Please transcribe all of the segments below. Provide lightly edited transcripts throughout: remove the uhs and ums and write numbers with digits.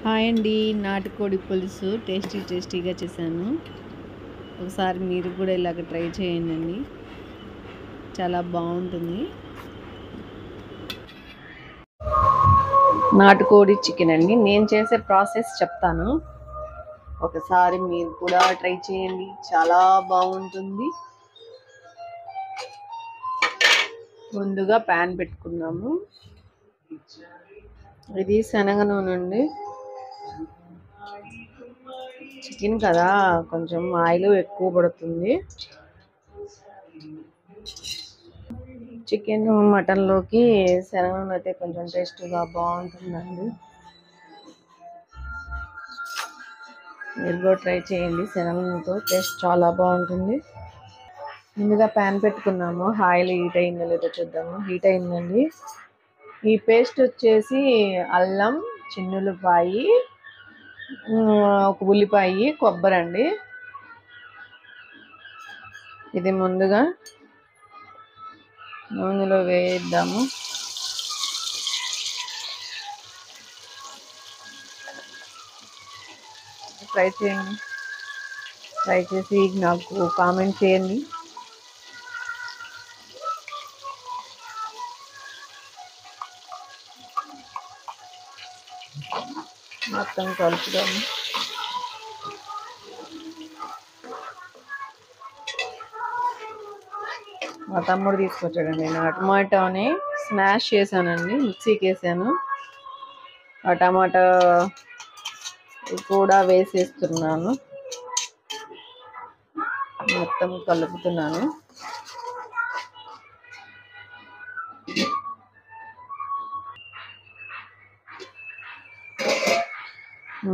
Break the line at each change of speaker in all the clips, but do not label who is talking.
Hi అండి. నాటుకోడి పులుసు టేస్టీగా చేశాను. ఒకసారి మీరు కూడా ఇలాగ ట్రై చేయండి. చాలా బాగుంటుంది. నాటుకోడి చికెన్ అండి. నేను చేసే ప్రాసెస్ చెప్తాను. ఒకసారి మీరు కూడా ట్రై చేయండి. చాలా బాగుంటుంది. ముందుగా ప్యాన్ పెట్టుకున్నాము. ఇది శనగ నూనె అండి. చికెన్ కదా, కొంచెం ఆయిల్ ఎక్కువ పడుతుంది. చికెన్ మటన్లోకి శనగ నూనె అయితే కొంచెం టేస్ట్గా బాగుంటుందండి. మీరు కూడా ట్రై చేయండి. శనగ నూనెతో టేస్ట్ చాలా బాగుంటుంది. ముందుగా ప్యాన్ పెట్టుకున్నాము. ఆయిల్ హీట్ అయిందో లేదో చూద్దాము. హీట్ అయిందండి. ఈ పేస్ట్ వచ్చేసి అల్లం, చిన్నులపాయి, ఒక ఉల్లిపాయ, కొబ్బరి అండి. ఇది ముందుగా నూనెలో వేయిద్దాము. ట్రై చేయండి. ట్రై చేసి నాకు కామెంట్ చేయండి. మొత్తం కలుపుదాము. మా తమ్ముడు తీసుకొచ్చాడండి. నా టమాటాని స్మాష్ చేశానండి, మిక్సీకి వేసాను. ఆ టమాటా కూడా వేసేస్తున్నాను. మొత్తం కలుపుతున్నాను.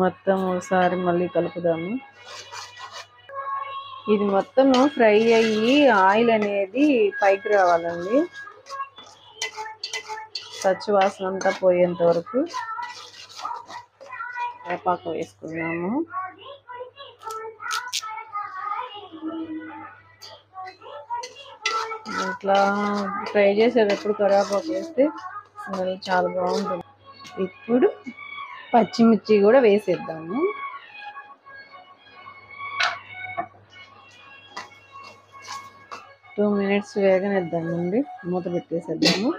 మొత్తం ఒకసారి మళ్ళీ కలుపుదాము. ఇది మొత్తం ఫ్రై అయ్యి ఆయిల్ అనేది పైకి రావాలండి. పచ్చివాసన అంతా పోయేంత వరకు వేపాకు వేసుకున్నాము. ఇట్లా ఫ్రై చేసేటప్పుడు కరివేపాకు వేస్తే స్మెల్ చాలా బాగుంటుంది. ఇప్పుడు పచ్చిమిర్చి కూడా వేసేద్దాము. Two minutes వేగనిద్దామండి. మూత పెట్టేసేద్దాము.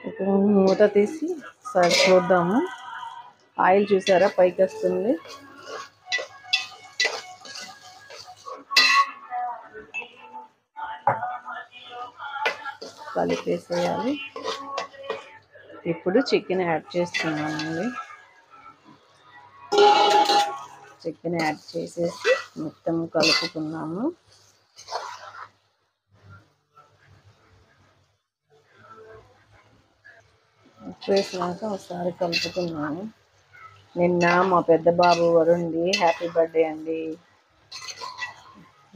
ఇప్పుడు మూత తీసి ఒకసారి చూద్దాము. ఆయిల్ చూసారా పైకి వస్తుంది. కలిపేసేయాలి. ఇప్పుడు చికెన్ యాడ్ చేస్తున్నామండి. చికెన్ యాడ్ చేసేసి మొత్తం కలుపుకున్నాము. వేసినాక ఒకసారి కలుపుకున్నాము. నిన్న మా పెద్ద బాబు వరుణ్ది హ్యాపీ బర్త్డే అండి.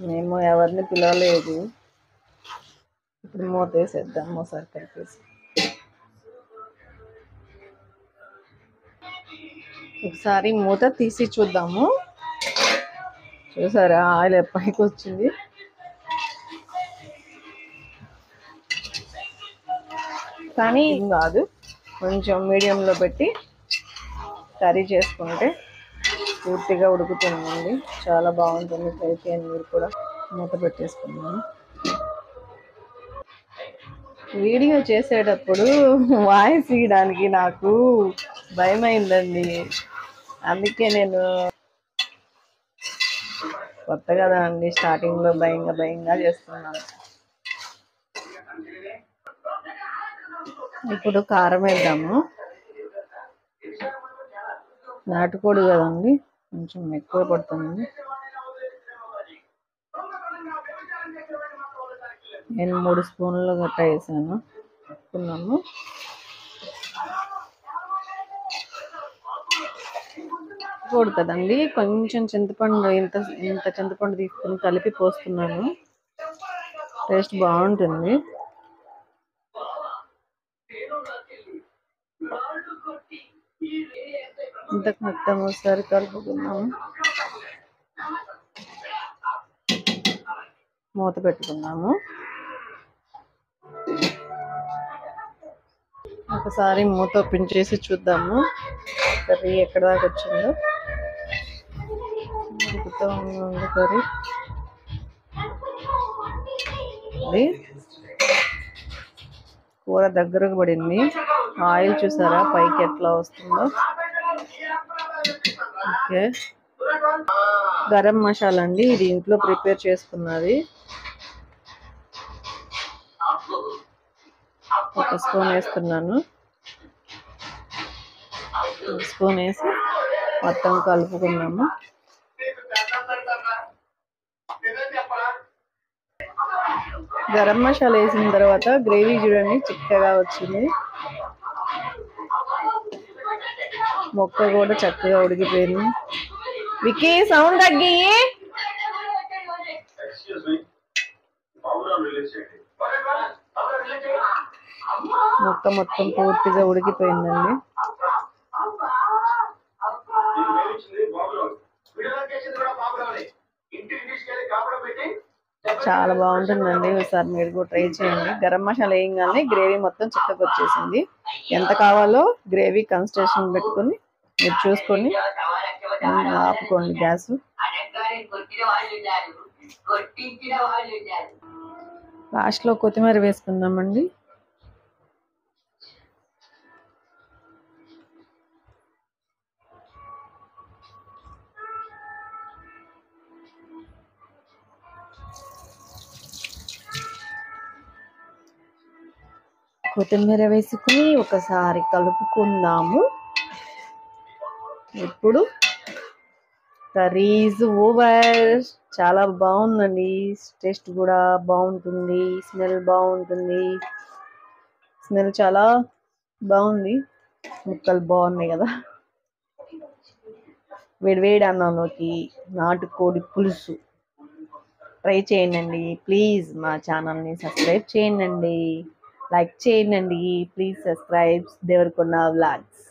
మేము ఎవరిని పిలవలేదు. ఇప్పుడు మూత వేసేద్దాం. ఒకసారి కలిపేసి ఒకసారి మూత తీసి చూద్దాము. చూసారా ఆయిల్ పైకి వచ్చింది. కానీ ఏం కాదు, కొంచెం మీడియంలో పెట్టి కర్రీ చేసుకుంటే పూర్తిగా ఉడుకుతుందండి. చాలా బాగుంటుంది. ట్రై చేయండి మీరు కూడా. మూత పెట్టేసుకున్నాను. వీడియో చేసేటప్పుడు వాయిస్ ఇయడానికి నాకు భయమైందండి. అందుకే నేను కొత్త కదా అండి, స్టార్టింగ్లో భయంగా చేస్తున్నాను. ఇప్పుడు కారం వేద్దాము. నాటుకోడి కదండి, కొంచెం ఎక్కువ పడుతుంది. నేను 3 స్పూన్లు గట్ట వేసాను. వేసుకున్నాము. కోడి కదండి, కొంచెం చింతపండు ఇంత చింతపండు తీసుకుని కలిపి పోస్తున్నాను. టేస్ట్ బాగుంటుంది. ఇంతకు మొత్తం ఒకసారి కలుపుకున్నాము. మూత పెట్టుకున్నాము. ఒకసారి మూత ఓపెన్ చేసి చూద్దాము. కర్రీ ఎక్కడ దాకా వచ్చిందో. ఉడుకుతూ ఉంది కర్రీ. అది కూర దగ్గరకు పడింది. ఆయిల్ చూసారా పైకి ఎట్లా వస్తుందో. ఓకే, గరం మసాలా అండి, ఇది ఇంట్లో ప్రిపేర్ చేసుకున్నది. ఒక స్పూన్ వేస్తున్నాను. స్పూన్ వేసి మొత్తం కలుపుకున్నాము. గరం మసాలా వేసిన తర్వాత గ్రేవీ చూడండి చిక్కగా వచ్చింది. మొక్క కూడా చక్కగా ఉడికిపోయింది. వికీ సౌండ్ తగ్గి. మొక్క మొత్తం పూర్తిగా ఉడికిపోయిందండి. చాలా బాగుంటుందండి, ఒకసారి మీరు కూడా ట్రై చేయండి. గరం మసాలా వేయగానే గ్రేవీ మొత్తం చిక్కగా వచ్చేసింది. ఎంత కావాలో గ్రేవీ కన్సిస్టెన్సీ పెట్టుకొని మీరు చూసుకొని ఆపుకోండి గ్యాస్. లాస్ట్లో కొత్తిమీర వేసుకుందామండి. కొత్తిమీర వేసుకుని ఒకసారి కలుపుకుందాము. ఇప్పుడు కర్రీ ఈజ్ ఓవర్. చాలా బాగుందండి, టేస్ట్ కూడా బాగుంటుంది, స్మెల్ బాగుంటుంది. స్మెల్ చాలా బాగుంది, ముక్కలు బాగున్నాయి కదా. వేడివేడి అన్నంలోకి నాటుకోడి పులుసు ట్రై చేయండి. ప్లీజ్ మా ఛానల్ని సబ్స్క్రైబ్ చేయండి, లైక్ చేయండి. Please subscribe Deverakonda vlogs.